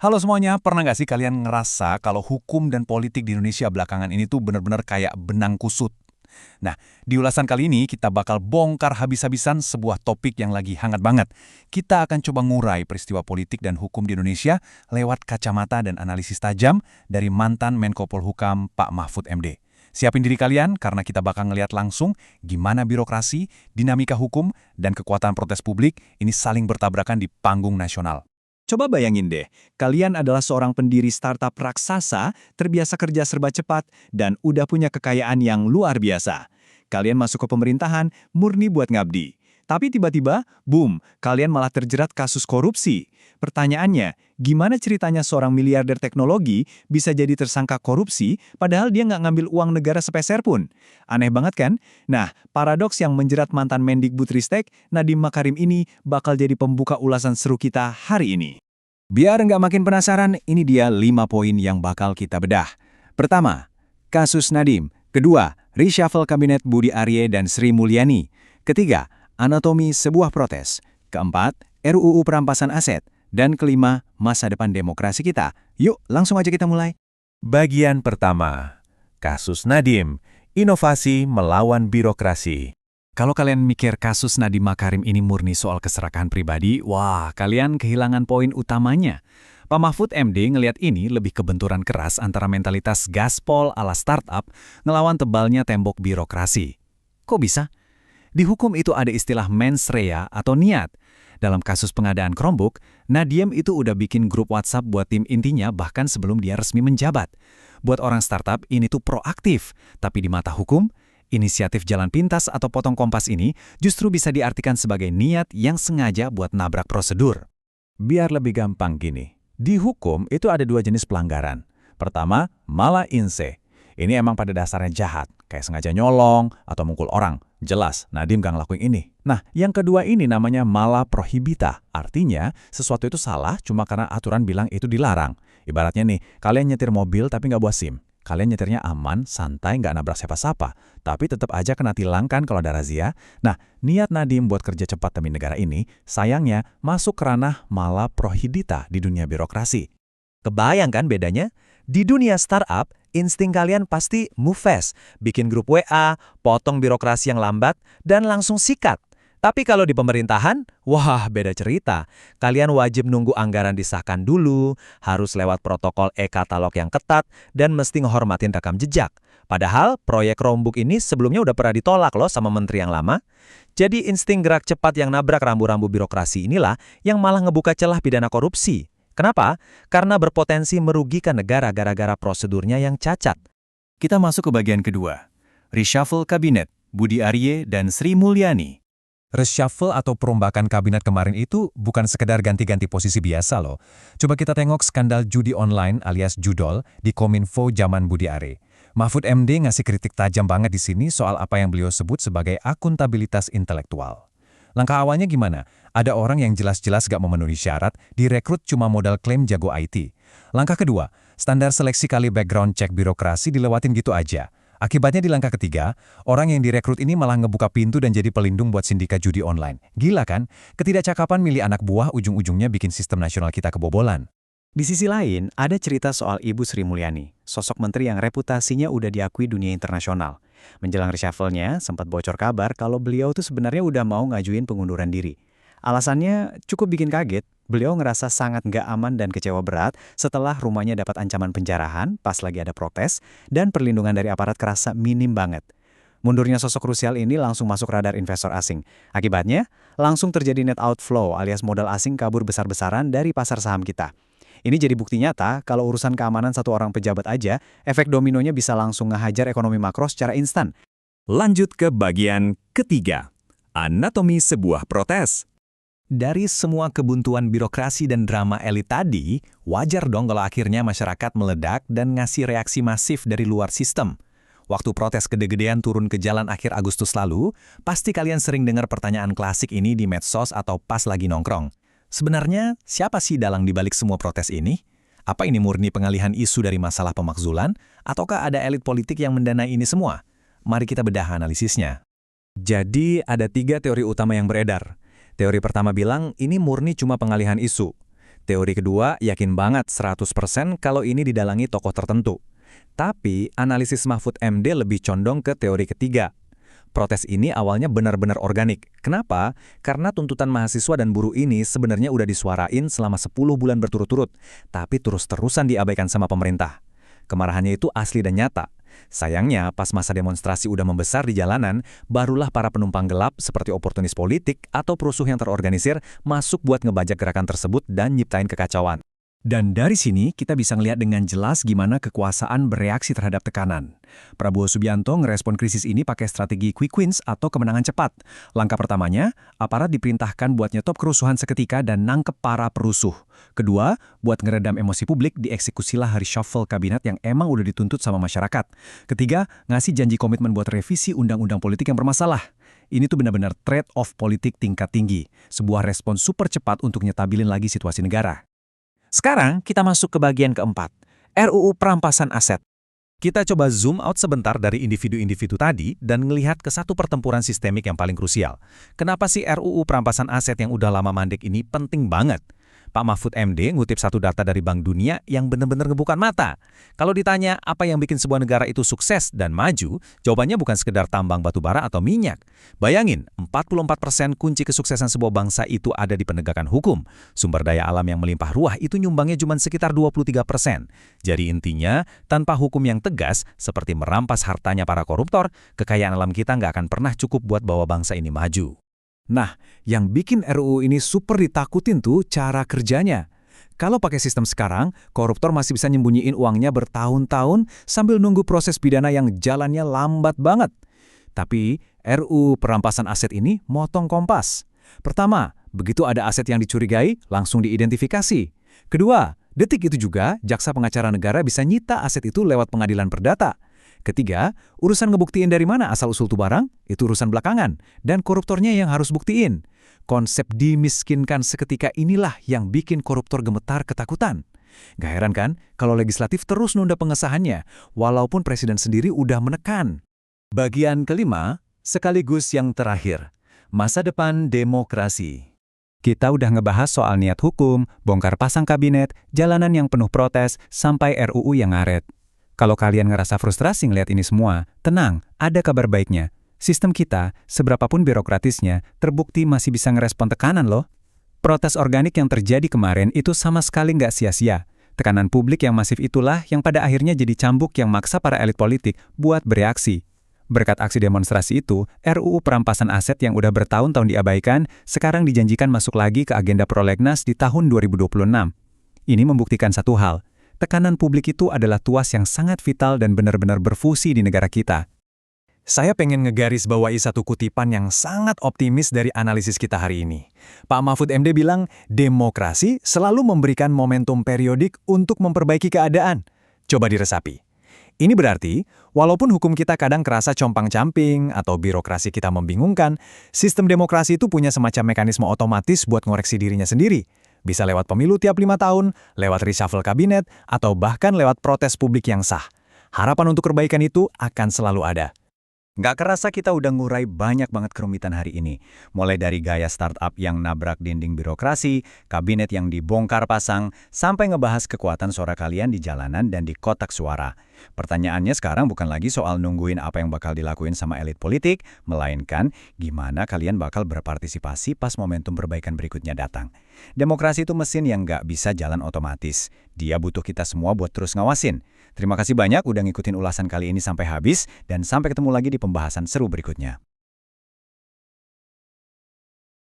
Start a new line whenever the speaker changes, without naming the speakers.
Halo semuanya, pernah nggak sih kalian ngerasa kalau hukum dan politik di Indonesia belakangan ini tuh bener-bener kayak benang kusut? Nah, di ulasan kali ini kita bakal bongkar habis-habisan sebuah topik yang lagi hangat banget. Kita akan coba ngurai peristiwa politik dan hukum di Indonesia lewat kacamata dan analisis tajam dari mantan Menko Polhukam Pak Mahfud MD. Siapin diri kalian karena kita bakal ngeliat langsung gimana birokrasi, dinamika hukum, dan kekuatan protes publik ini saling bertabrakan di panggung nasional.
Coba bayangin deh, kalian adalah seorang pendiri startup raksasa, terbiasa kerja serba cepat, dan udah punya kekayaan yang luar biasa. Kalian masuk ke pemerintahan, murni buat ngabdi. Tapi tiba-tiba, boom, kalian malah terjerat kasus korupsi. Pertanyaannya, gimana ceritanya seorang miliarder teknologi bisa jadi tersangka korupsi, padahal dia nggak ngambil uang negara sepeser pun? Aneh banget kan? Nah, paradoks yang menjerat mantan Mendikbudristek, Nadiem Makarim ini bakal jadi pembuka ulasan seru kita hari ini. Biar nggak makin penasaran, ini dia 5 poin yang bakal kita bedah. Pertama, kasus Nadiem. Kedua, reshuffle kabinet Budi Arye dan Sri Mulyani. Ketiga, anatomi sebuah protes. Keempat, RUU perampasan aset. Dan kelima, masa depan demokrasi kita. Yuk, langsung aja kita mulai.
Bagian pertama, kasus Nadiem, inovasi melawan birokrasi.
Kalau kalian mikir kasus Nadiem Makarim ini murni soal keserakahan pribadi, wah, kalian kehilangan poin utamanya. Pak Mahfud MD ngelihat ini lebih ke benturan keras antara mentalitas gaspol ala startup ngelawan tebalnya tembok birokrasi. Kok bisa? Di hukum itu ada istilah mens rea atau niat. Dalam kasus pengadaan Chromebook, Nadiem itu udah bikin grup WhatsApp buat tim intinya bahkan sebelum dia resmi menjabat. Buat orang startup, ini tuh proaktif. Tapi di mata hukum, inisiatif jalan pintas atau potong kompas ini justru bisa diartikan sebagai niat yang sengaja buat nabrak prosedur.
Biar lebih gampang gini, di hukum itu ada 2 jenis pelanggaran. Pertama, mala inse. Ini emang pada dasarnya jahat, kayak sengaja nyolong atau mukul orang. Jelas, Nadiem gak ngelakuin ini. Nah, yang kedua ini namanya mala prohibita. Artinya, sesuatu itu salah cuma karena aturan bilang itu dilarang. Ibaratnya nih, kalian nyetir mobil tapi nggak bawa SIM. Kalian nyetirnya aman, santai, nggak nabrak siapa-siapa. Tapi tetap aja kena tilang kan kalau ada razia. Nah, niat Nadiem buat kerja cepat demi negara ini, sayangnya masuk ke ranah mala prohibita di dunia birokrasi.
Kebayang kan bedanya? Di dunia startup, insting kalian pasti move fast, bikin grup WA, potong birokrasi yang lambat, dan langsung sikat. Tapi kalau di pemerintahan, wah beda cerita. Kalian wajib nunggu anggaran disahkan dulu, harus lewat protokol e-katalog yang ketat, dan mesti ngehormatin rekam jejak. Padahal proyek Chromebook ini sebelumnya udah pernah ditolak loh sama menteri yang lama. Jadi insting gerak cepat yang nabrak rambu-rambu birokrasi inilah yang malah ngebuka celah pidana korupsi. Kenapa? Karena berpotensi merugikan negara gara-gara prosedurnya yang cacat.
Kita masuk ke bagian kedua. Reshuffle kabinet, Budi Arye dan Sri Mulyani.
Reshuffle atau perombakan kabinet kemarin itu bukan sekedar ganti-ganti posisi biasa loh. Coba kita tengok skandal judi online alias judol di Kominfo zaman Budi Arye. Mahfud MD ngasih kritik tajam banget di sini soal apa yang beliau sebut sebagai akuntabilitas intelektual. Langkah awalnya gimana? Ada orang yang jelas-jelas gak memenuhi syarat, direkrut cuma modal klaim jago IT. Langkah kedua, standar seleksi kali background check birokrasi dilewatin gitu aja. Akibatnya di langkah ketiga, orang yang direkrut ini malah ngebuka pintu dan jadi pelindung buat sindikat judi online. Gila kan? Ketidakcakapan milih anak buah ujung-ujungnya bikin sistem nasional kita kebobolan.
Di sisi lain, ada cerita soal Ibu Sri Mulyani, sosok menteri yang reputasinya udah diakui dunia internasional. Menjelang reshuffle-nya, sempat bocor kabar kalau beliau tuh sebenarnya udah mau ngajuin pengunduran diri. Alasannya cukup bikin kaget, beliau ngerasa sangat nggak aman dan kecewa berat setelah rumahnya dapat ancaman penjarahan pas lagi ada protes dan perlindungan dari aparat kerasa minim banget. Mundurnya sosok krusial ini langsung masuk radar investor asing. Akibatnya, langsung terjadi net outflow alias modal asing kabur besar-besaran dari pasar saham kita. Ini jadi bukti nyata kalau urusan keamanan satu orang pejabat aja, efek dominonya bisa langsung ngehajar ekonomi makro secara instan.
Lanjut ke bagian ketiga, anatomi sebuah protes.
Dari semua kebuntuan birokrasi dan drama elit tadi, wajar dong kalau akhirnya masyarakat meledak dan ngasih reaksi masif dari luar sistem. Waktu protes gede-gedean turun ke jalan akhir Agustus lalu, pasti kalian sering dengar pertanyaan klasik ini di medsos atau pas lagi nongkrong. Sebenarnya, siapa sih dalang dibalik semua protes ini? Apa ini murni pengalihan isu dari masalah pemakzulan? Ataukah ada elit politik yang mendanai ini semua? Mari kita bedah analisisnya.
Jadi ada 3 teori utama yang beredar. Teori pertama bilang ini murni cuma pengalihan isu.
Teori kedua yakin banget 100% kalau ini didalangi tokoh tertentu. Tapi analisis Mahfud MD lebih condong ke teori ketiga. Protes ini awalnya benar-benar organik. Kenapa? Karena tuntutan mahasiswa dan buruh ini sebenarnya udah disuarain selama 10 bulan berturut-turut, tapi terus-terusan diabaikan sama pemerintah. Kemarahannya itu asli dan nyata. Sayangnya, pas masa demonstrasi udah membesar di jalanan, barulah para penumpang gelap seperti oportunis politik atau perusuh yang terorganisir masuk buat ngebajak gerakan tersebut dan nyiptain kekacauan.
Dan dari sini kita bisa ngelihat dengan jelas gimana kekuasaan bereaksi terhadap tekanan. Prabowo Subianto ngerespon krisis ini pakai strategi quick wins atau kemenangan cepat. Langkah pertamanya, aparat diperintahkan buat nyetop kerusuhan seketika dan nangkep para perusuh. Kedua, buat ngeredam emosi publik, dieksekusilah reshuffle kabinet yang emang udah dituntut sama masyarakat. Ketiga, ngasih janji komitmen buat revisi undang-undang politik yang bermasalah. Ini tuh benar-benar trade-off politik tingkat tinggi. Sebuah respon super cepat untuk nyetabilin lagi situasi negara.
Sekarang kita masuk ke bagian keempat, RUU Perampasan Aset. Kita coba zoom out sebentar dari individu-individu tadi dan ngelihat ke satu pertempuran sistemik yang paling krusial. Kenapa sih RUU Perampasan Aset yang udah lama mandek ini penting banget? Pak Mahfud MD ngutip satu data dari Bank Dunia yang benar-benar ngebuka mata. Kalau ditanya apa yang bikin sebuah negara itu sukses dan maju, jawabannya bukan sekedar tambang batu bara atau minyak. Bayangin, 44% kunci kesuksesan sebuah bangsa itu ada di penegakan hukum. Sumber daya alam yang melimpah ruah itu nyumbangnya cuma sekitar 23%. Jadi intinya, tanpa hukum yang tegas, seperti merampas hartanya para koruptor, kekayaan alam kita nggak akan pernah cukup buat bawa bangsa ini maju.
Nah, yang bikin RUU ini super ditakutin tuh cara kerjanya. Kalau pakai sistem sekarang, koruptor masih bisa nyembunyiin uangnya bertahun-tahun sambil nunggu proses pidana yang jalannya lambat banget. Tapi RUU Perampasan Aset ini motong kompas. Pertama, begitu ada aset yang dicurigai, langsung diidentifikasi. Kedua, detik itu juga jaksa pengacara negara bisa nyita aset itu lewat pengadilan perdata. Ketiga, urusan ngebuktiin dari mana asal-usul tuh barang, itu urusan belakangan, dan koruptornya yang harus buktiin. Konsep dimiskinkan seketika inilah yang bikin koruptor gemetar ketakutan. Gak heran kan, kalau legislatif terus nunda pengesahannya, walaupun presiden sendiri udah menekan. Bagian kelima, sekaligus yang terakhir, masa depan demokrasi. Kita udah ngebahas soal niat hukum, bongkar pasang kabinet, jalanan yang penuh protes, sampai RUU yang ngaret. Kalau kalian ngerasa frustrasi ngeliat ini semua, tenang, ada kabar baiknya. Sistem kita, seberapapun birokratisnya, terbukti masih bisa ngerespon tekanan loh. Protes organik yang terjadi kemarin itu sama sekali nggak sia-sia. Tekanan publik yang masif itulah yang pada akhirnya jadi cambuk yang maksa para elit politik buat bereaksi. Berkat aksi demonstrasi itu, RUU Perampasan Aset yang udah bertahun-tahun diabaikan, sekarang dijanjikan masuk lagi ke agenda prolegnas di tahun 2026. Ini membuktikan satu hal. Tekanan publik itu adalah tuas yang sangat vital dan benar-benar berfungsi di negara kita. Saya pengen ngegarisbawahi satu kutipan yang sangat optimis dari analisis kita hari ini. Pak Mahfud MD bilang, demokrasi selalu memberikan momentum periodik untuk memperbaiki keadaan. Coba diresapi. Ini berarti, walaupun hukum kita kadang kerasa compang-camping atau birokrasi kita membingungkan, sistem demokrasi itu punya semacam mekanisme otomatis buat ngoreksi dirinya sendiri. Bisa lewat pemilu tiap 5 tahun, lewat reshuffle kabinet, atau bahkan lewat protes publik yang sah. Harapan untuk perbaikan itu akan selalu ada. Nggak kerasa kita udah ngurai banyak banget kerumitan hari ini. Mulai dari gaya startup yang nabrak dinding birokrasi, kabinet yang dibongkar pasang, sampai ngebahas kekuatan suara kalian di jalanan dan di kotak suara. Pertanyaannya sekarang bukan lagi soal nungguin apa yang bakal dilakuin sama elit politik, melainkan gimana kalian bakal berpartisipasi pas momentum perbaikan berikutnya datang. Demokrasi itu mesin yang nggak bisa jalan otomatis. Dia butuh kita semua buat terus ngawasin. Terima kasih banyak udah ngikutin ulasan kali ini sampai habis, dan sampai ketemu lagi di pembahasan seru berikutnya.